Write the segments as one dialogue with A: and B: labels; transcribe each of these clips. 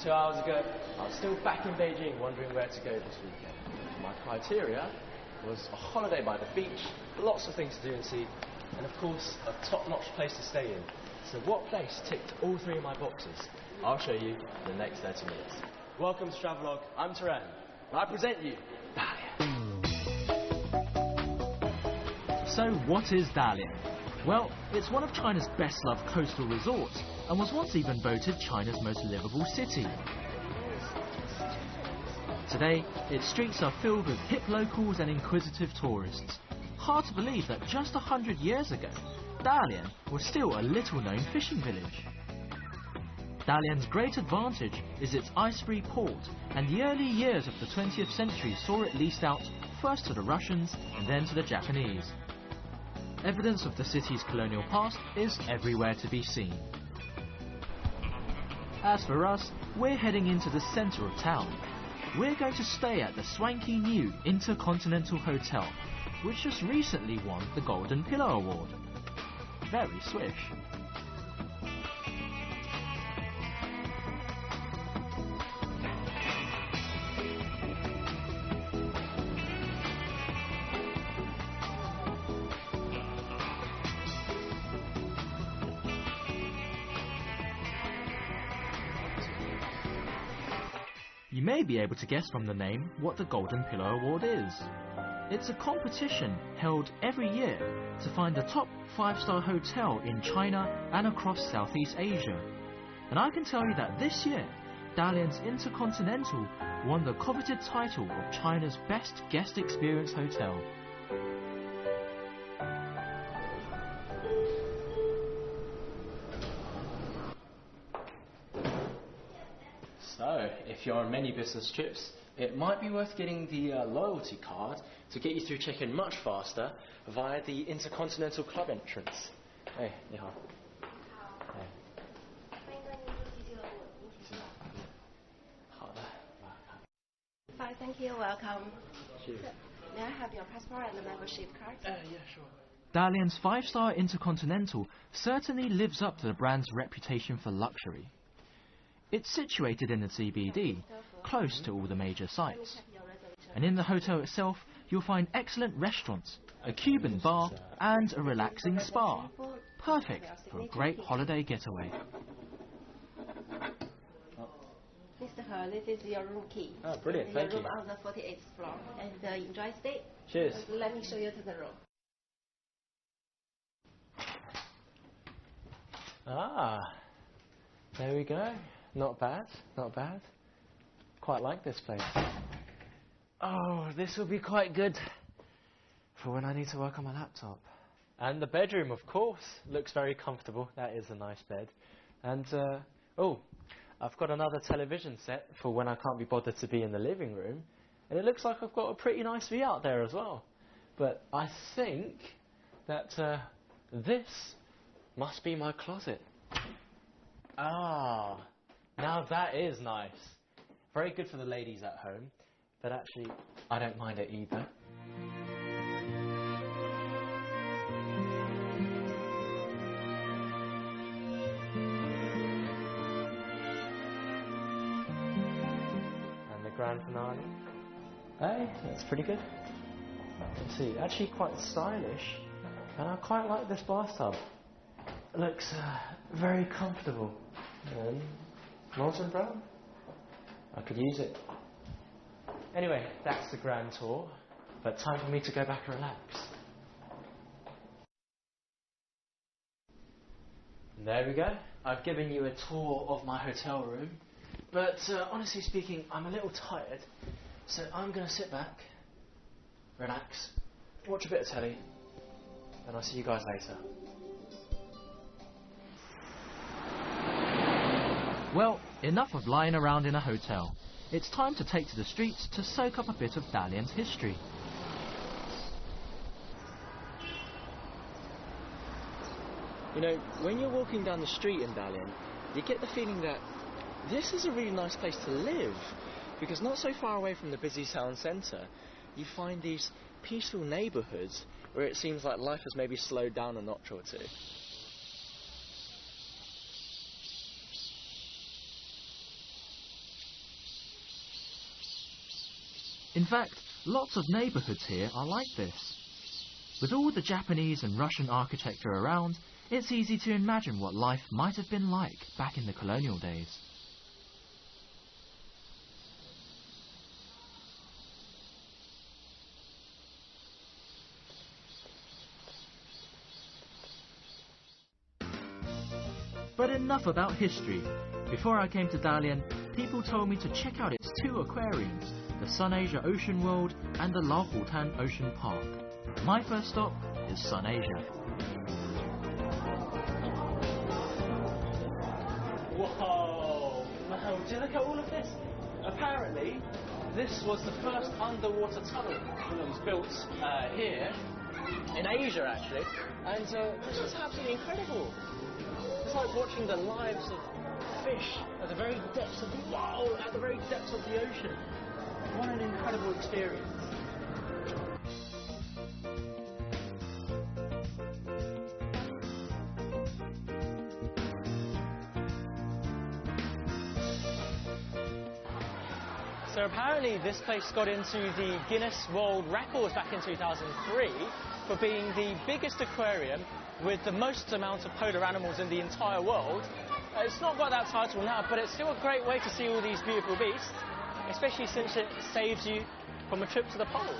A: 2 hours ago, I was still back in Beijing wondering where to go this weekend. My criteria was a holiday by the beach, lots of things to do and see, and of course a top-notch place to stay in. So what place ticked all three of my boxes? I'll show you in the next 30 minutes. Welcome to Travelogue, I'm Taran, and I present you Dalian.
B: So what is Dalian? Well, it's one of China's best-loved coastal resorts and was once even voted China's most livable city. Today, its streets are filled with hip locals and inquisitive tourists. Hard to believe that just 100 years ago, Dalian was still a little-known fishing village. Dalian's great advantage is its ice-free port, and the early years of the 20th century saw it leased out first to the Russians and then to the Japanese. Evidence of the city's colonial past is everywhere to be seen. As for us, we're heading into the centre of town. We're going to stay at the swanky new Intercontinental Hotel, which just recently won the Golden Pillar Award. Very swish. You may be able to guess from the name what the Golden Pillar Award is. It's a competition held every year to find the top 5-star hotel in China and across Southeast Asia. And I can tell you that this year, Dalian's Intercontinental won the coveted title of China's best guest experience hotel.
A: So, if you're on many business trips, it might be worth getting the loyalty card to get you through check-in much faster via the Intercontinental Club entrance. Hey, 你好. Hey. 好的.
C: Fine, thank you. Welcome.
A: Cheers.
C: May I have your passport and the membership card?
A: Yeah, sure.
B: Dalian's 5-star Intercontinental certainly lives up to the brand's reputation for luxury. It's situated in the CBD, close to all the major sites. And in the hotel itself, you'll find excellent restaurants, a Cuban bar, and a relaxing spa. Perfect for a great holiday getaway.
C: Mr. He, this is your room key.
A: Oh, brilliant, thank you.
C: Your room on the 48th floor. And enjoy stay.
A: Cheers.
C: Let me show you to the room.
A: Ah, there we go. Not bad, not bad. Quite like this place. Oh, this will be quite good for when I need to work on my laptop. And the bedroom, of course, looks very comfortable. That is a nice bed. And, oh, I've got another television set for when I can't be bothered to be in the living room. And it looks like I've got a pretty nice view out there as well. But I think that this must be my closet. Ah. Now that is nice. Very good for the ladies at home, but actually, I don't mind it either. And the grand finale. Hey, that's pretty good. Let's see, actually quite stylish, and I quite like this bathtub. It looks very comfortable. And molten brown? I could use it. Anyway, that's the grand tour, but time for me to go back and relax. And there we go. I've given you a tour of my hotel room, but honestly speaking, I'm a little tired, so I'm going to sit back, relax, watch a bit of telly, and I'll see you guys later.
B: Well, enough of lying around in a hotel. It's time to take to the streets to soak up a bit of Dalian's history.
A: You know, when you're walking down the street in Dalian, you get the feeling that this is a really nice place to live, because not so far away from the busy town centre, you find these peaceful neighbourhoods where it seems like life has maybe slowed down a notch or two.
B: In fact, lots of neighbourhoods here are like this. With all the Japanese and Russian architecture around, it's easy to imagine what life might have been like back in the colonial days. But enough about history. Before I came to Dalian, people told me to check out its two aquariums, the Sun Asia Ocean World and the Lao Tan Ocean Park. My first stop is Sun Asia.
A: Whoa! Wow, do you look at all of this? Apparently, this was the first underwater tunnel that was built here, in Asia actually, and this is absolutely incredible. It's like watching the lives of fish at the very depths of the ocean. What an incredible experience. So apparently this place got into the Guinness World Records back in 2003 for being the biggest aquarium with the most amount of polar animals in the entire world. It's not got that title now, but it's still a great way to see all these beautiful beasts, especially since it saves you from a trip to the poles.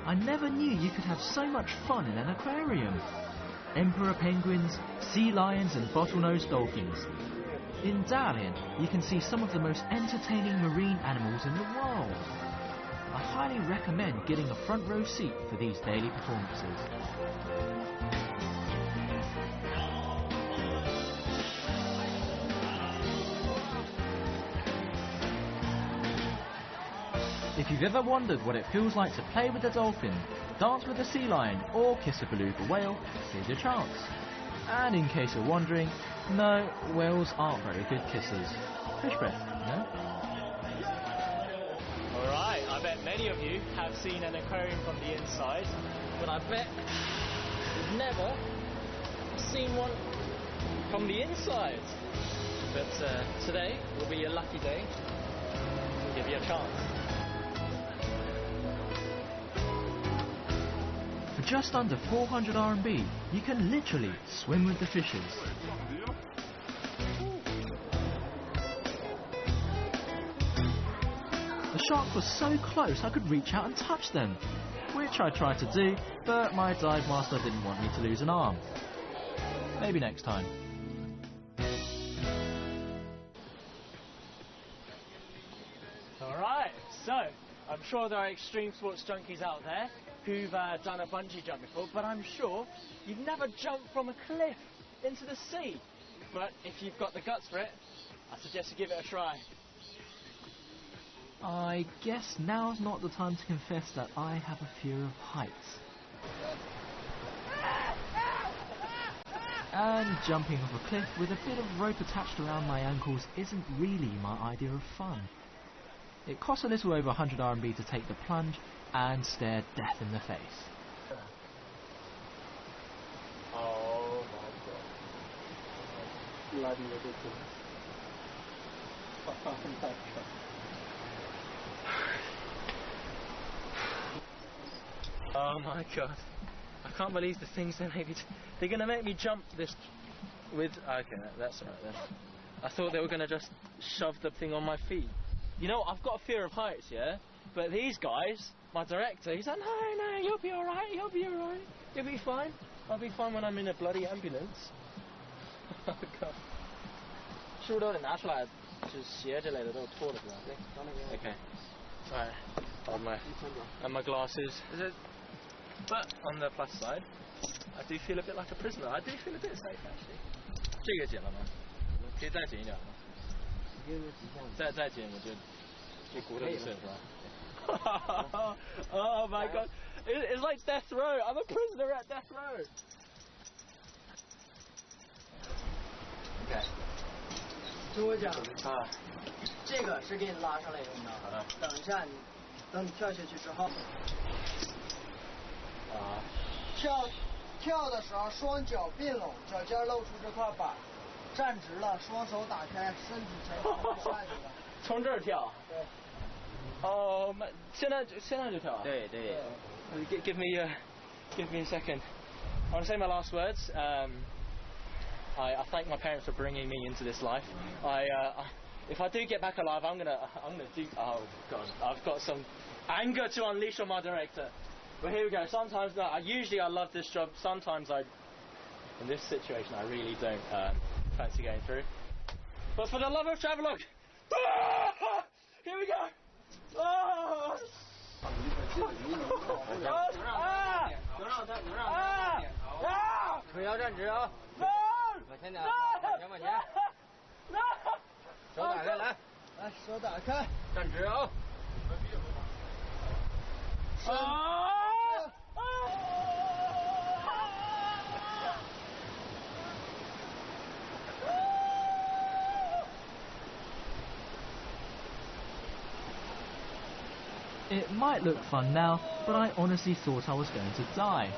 B: I never knew you could have so much fun in an aquarium. Emperor penguins, sea lions and bottlenose dolphins. In Dalian, you can see some of the most entertaining marine animals in the world. I highly recommend getting a front row seat for these daily performances. If you've ever wondered what it feels like to play with a dolphin, dance with a sea lion or kiss a beluga whale, here's your chance. And in case you're wondering, no, whales aren't very good kissers. Fish breath, you know?
A: Alright, I bet many of you have seen an aquarium from the inside, but I bet you've never seen one from the inside. But today will be your lucky day. We'll give you a chance.
B: For just under 400 RMB, you can literally swim with the fishes. The shark was so close I could reach out and touch them, which I tried to do, but my dive master didn't want me to lose an arm. Maybe next time.
A: Alright, so I'm sure there are extreme sports junkies out there who've done a bungee jump before, but I'm sure you've never jumped from a cliff into the sea. But if you've got the guts for it, I suggest you give it a try.
B: I guess now's not the time to confess that I have a fear of heights. And jumping off a cliff with a bit of rope attached around my ankles isn't really my idea of fun. It costs a little over 100 RMB to take the plunge and stare death in the face.
A: Oh my god. Bloody ridiculous. Oh my god. I can't believe the things they made me they're gonna make me jump this with... Okay, that's alright then. I thought they were gonna just shove the thing on my feet. You know, I've got a fear of heights, yeah? But these guys, my director, he's like, no, you'll be alright, you'll be fine. I'll be fine when I'm in a bloody ambulance. Oh god. 是不是都得拿出来，就是鞋之类的都脱了是吧？对，到那边。Okay. Alright. And my glasses. Is it? But on the plus side, I do feel a bit like a prisoner. I do feel a bit safe actually. 这个紧了吗？可以再紧一点吗？再紧，我就这骨头就碎了是吧？ Oh my god, it's like death row. I'm a prisoner at death row. Okay.
D: 听我讲啊，这个是给你拉上来用的。好的。等一下等你跳下去之后，跳的时候双脚并拢，脚尖露出这块板，站直了，双手打开，身体前倾下去了。
A: 从这儿跳。
D: 对。
A: 哦，现在就跳啊？
D: 对对。
A: Give me a second. I want to say my last words. I thank my parents for bringing me into this life. If I do get back alive, I'm gonna do. Oh God, I've got some anger to unleash on my director. But here we go. Sometimes usually I love this job. Sometimes in this situation, I really don't fancy going through. But for the love of travelogue, here we go. Oh.
D: 腿要站直啊！往前点，往前。手打开，来，手打开，站直啊！It
B: might look fun now, but I honestly thought I was going to die.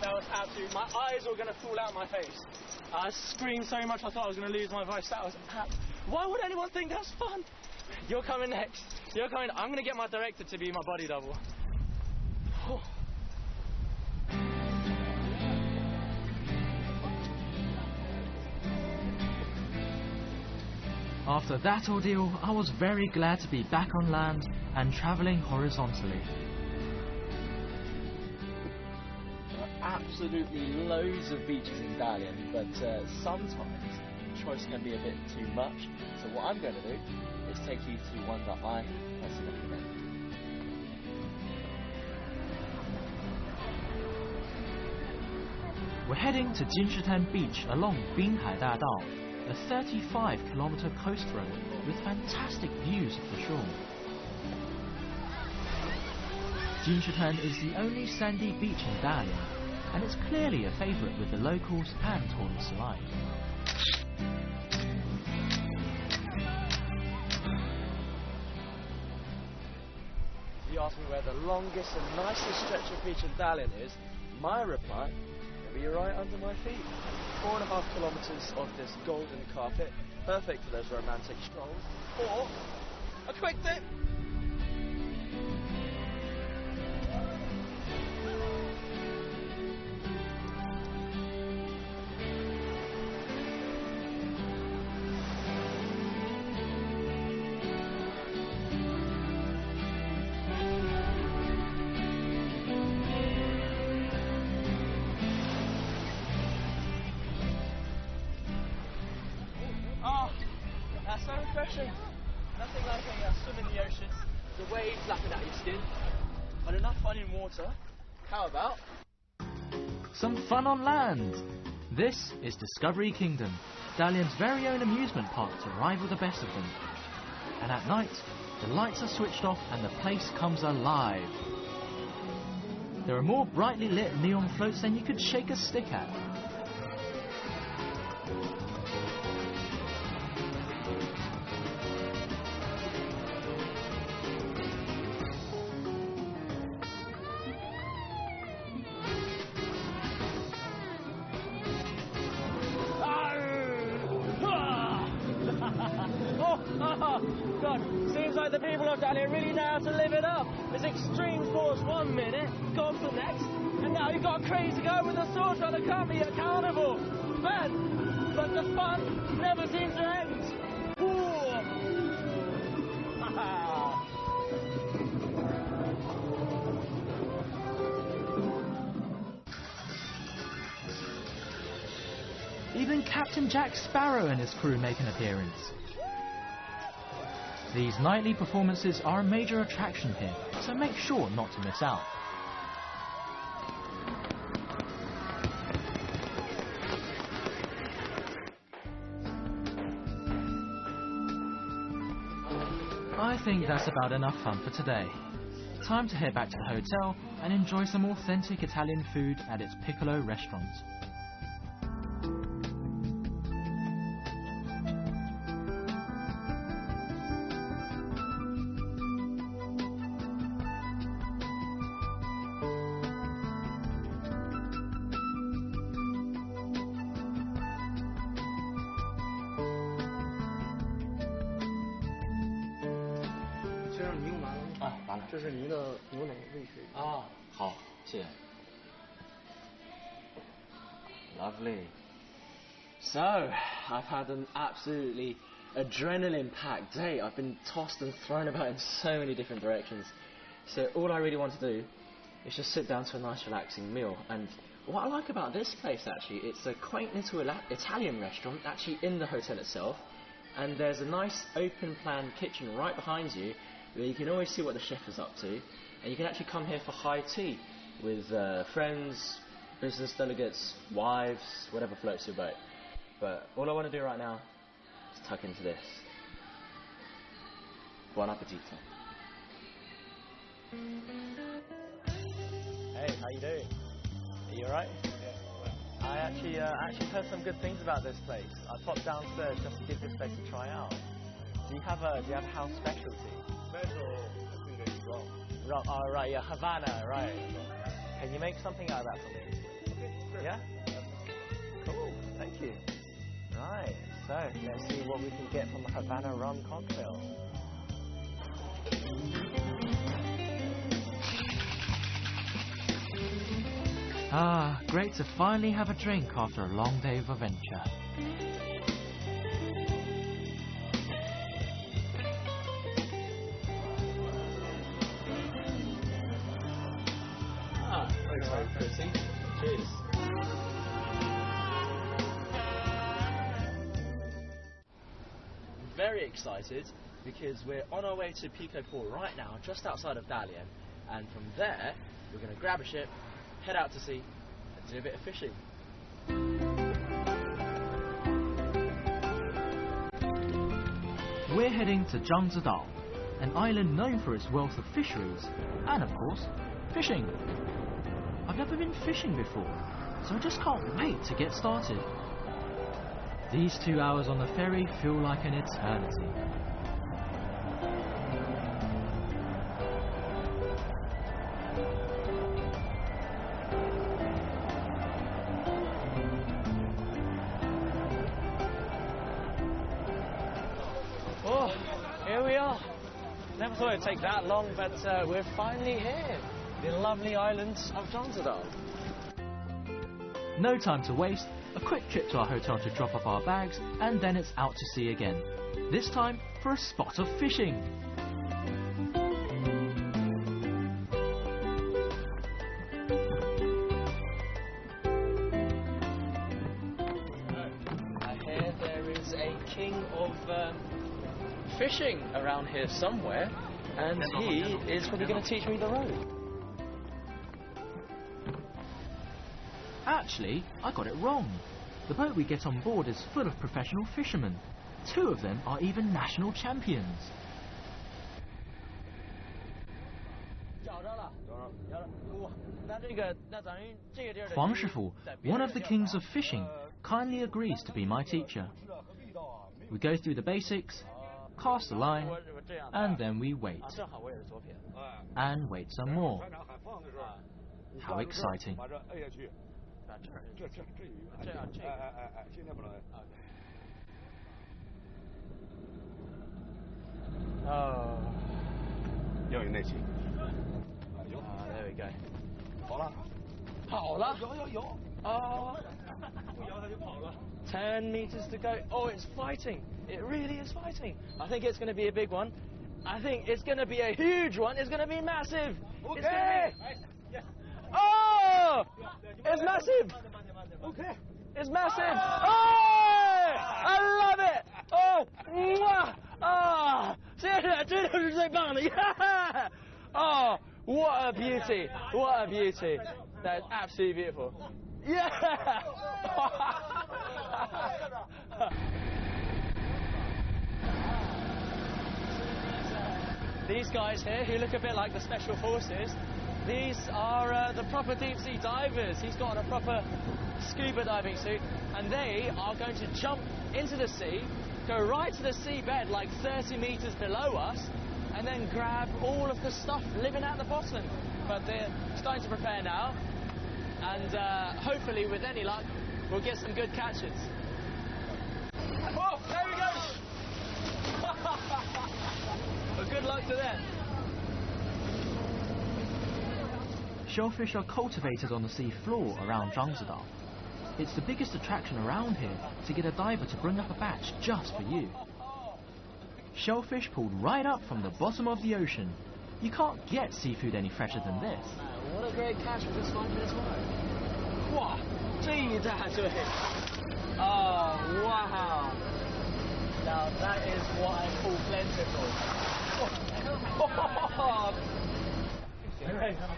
A: That was absolutely. My eyes were going to fall out my face. I screamed so much I thought I was going to lose my voice. That was. Why would anyone think that's fun? You're coming next. You're coming. I'm going to get my director to be my body double.
B: After that ordeal, I was very glad to be back on land and travelling horizontally.
A: Absolutely loads of beaches in Dalian, but sometimes choice can be a bit too much. So what I'm going to do is take you to one that I personally recommend.
B: We're heading to Jinshitan Beach along Binhai Dadao, a 35-kilometre coast road with fantastic views of the shore. Jinshitan is the only sandy beach in Dalian, and it's clearly a favourite with the locals and tourists alike.
A: If you ask me where the longest and nicest stretch of beach in Dalian is, my reply will be right under my feet. 4.5 kilometres of this golden carpet, perfect for those romantic strolls, or a quick dip. That's so refreshing. Nothing like a swim in the ocean, the waves lapping at your skin, and enough fun in water. How about
B: some fun on land? This is Discovery Kingdom, Dalian's very own amusement park to rival the best of them. And at night, the lights are switched off and the place comes alive. There are more brightly lit neon floats than you could shake a stick at.
A: God, seems like the people of Dalian really know how to live it up. There's extreme sports 1 minute, golf the next, and now you've got a crazy guy with a sword trying to cut me at carnival. Man, but the fun never seems to end.
B: Even Captain Jack Sparrow and his crew make an appearance. These nightly performances are a major attraction here, so make sure not to miss out. I think that's about enough fun for today. Time to head back to the hotel and enjoy some authentic Italian food at its Piccolo restaurant.
A: Lovely. So, I've had an absolutely adrenaline-packed day. I've been tossed and thrown about in so many different directions. So all I really want to do is just sit down to a nice relaxing meal. And what I like about this place, actually, it's a quaint little Italian restaurant, actually in the hotel itself. And there's a nice open-plan kitchen right behind you, where you can always see what the chef is up to. And you can actually come here for high tea with friends, business delegates, wives, whatever floats your boat. But all I want to do right now is tuck into this. Buon appetito. Hey, how you doing? Are you alright? Yeah. I actually heard some good things about this place. I popped downstairs just to give this place a try out. Do you have a house specialty?
E: Special, I think it's rum.
A: Rum, oh right, yeah, Havana, right. Can you make something out of that for me? Yeah? Cool, thank you. Right, so let's see what we can get from a Havana rum cocktail.
B: Ah, great to finally have a drink after a long day of adventure.
A: Thanks, Chrissy. Cheers. Very excited because we're on our way to Pico Port right now, just outside of Dalian, and from there we're going to grab a ship, head out to sea, and do a bit of fishing.
B: We're heading to Zhangzidao, an island known for its wealth of fisheries, and of course, fishing. I've never been fishing before, so I just can't wait to get started. These 2 hours on the ferry feel like an eternity.
A: Oh, here we are. Never thought it'd take that long, but we're finally here. The lovely islands of Zhangzidao.
B: No time to waste, a quick trip to our hotel to drop off our bags, and then it's out to sea again. This time for a spot of fishing.
A: I hear there is a king of fishing around here somewhere, and he is probably going to teach me the road.
B: Actually, I got it wrong. The boat we get on board is full of professional fishermen. 2 of them are even national champions. Huang Shifu, one of the kings of fishing, kindly agrees to be my teacher. We go through the basics, cast a line, and then we wait. And wait some more. How exciting.
A: Oh.
E: 要有耐心。
A: there we go.
E: 好了。
A: 跑了。
E: 有。
A: Oh.
E: 不摇它就跑了。
A: 10 meters to go. Oh, it's fighting. It really is fighting. I think it's going to be a big one. I think it's going to be a huge one. It's going to be massive.
E: Okay.
A: Oh! It's massive.
E: Okay.
A: It's massive. Oh! I love it. Oh! Mwah! Ah! 这就是最棒的. Yeah! Oh! What a beauty. What a beauty. That is absolutely beautiful. Yeah! these guys here who look a bit like the special forces, these are the proper deep sea divers. He's got on a proper scuba diving suit, and they are going to jump into the sea, go right to the seabed like 30 meters below us, and then grab all of the stuff living at the bottom. But they're starting to prepare now, and hopefully with any luck we'll get some good catches. Oh, there we go! Well, good luck to them.
B: Shellfish are cultivated on the sea floor around Zhangzidao. It's the biggest attraction around here to get a diver to bring up a batch just for you. Shellfish pulled right up from the bottom of the ocean. You can't get seafood any fresher than this.
A: Man, what a great catch for just 5 minutes work. Wow, 这一大堆. Oh, wow. Now that is what I call plentiful. Oh.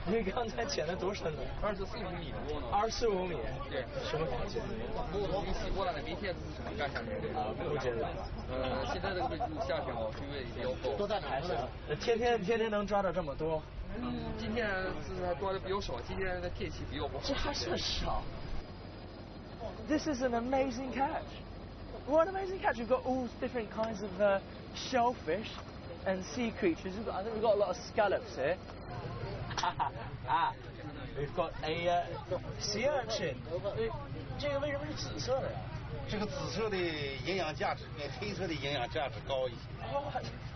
A: 你刚才潜的多深呢？24米多呢。25米。对。什么感觉？你习惯了，明天是什么干下去？不觉得。现在这个夏天嘛，水位比较高。都在哪儿？天天能抓到这么多。今天是抓的比较少，今天的天气比较不好。这还算少。This is an amazing catch. What an amazing catch! We've got all different kinds of shellfish and sea creatures. I think we've got a lot of scallops here. We've got a sea urchin. 这个为什么是紫色的呀？
F: 这个紫色的营养价值比黑色的营养价值高一些。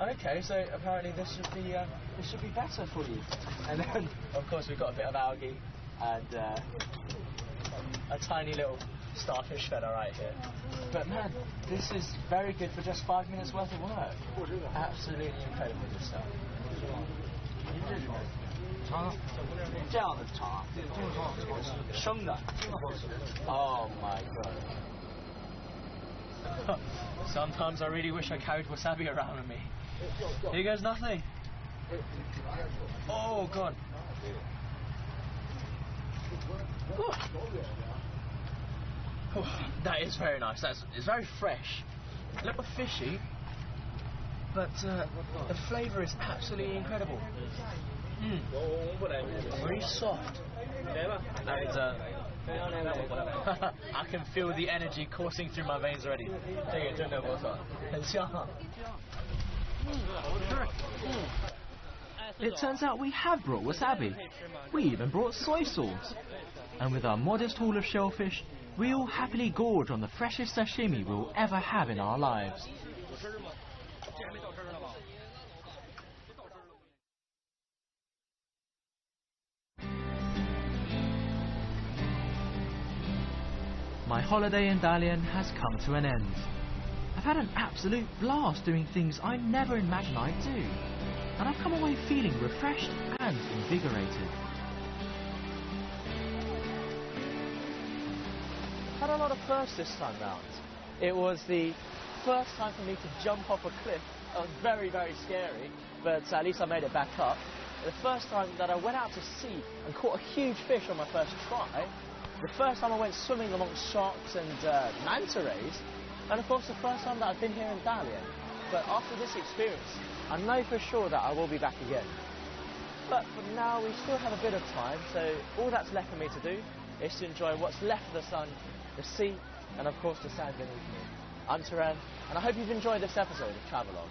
A: Okay, so apparently this should be better for you. And then, of course, we've got a bit of algae and a tiny little starfish feather right here. But man, this is very good for just 5 minutes worth of work. Absolutely incredible this stuff. 这样的肠，生的。Oh my god. Sometimes I really wish I carried wasabi around with me. Here goes nothing. Oh god. That is very nice. It's very fresh. A little fishy, but the flavour is absolutely incredible. Very soft. And I can feel the energy coursing through my veins already. 这个真的不错，很香。
B: It turns out we have brought wasabi. We even brought soy sauce. And with our modest haul of shellfish, we all happily gorge on the freshest sashimi we'll ever have in our lives. My holiday in Dalian has come to an end. I've had an absolute blast doing things I never imagined I'd do, and I've come away feeling refreshed and invigorated.
A: Had a lot of firsts this time round. It was the first time for me to jump off a cliff. It was very, very scary, but at least I made it back up. The first time that I went out to sea and caught a huge fish on my first try. The first time I went swimming amongst sharks and manta rays. And of course the first time that I've been here in Dalian. But after this experience, I know for sure that I will be back again. But for now, we still have a bit of time, so all that's left for me to do is to enjoy what's left of the sun, the sea, and of course the sand beneath me. I'm Taran, and I hope you've enjoyed this episode of Travelogue.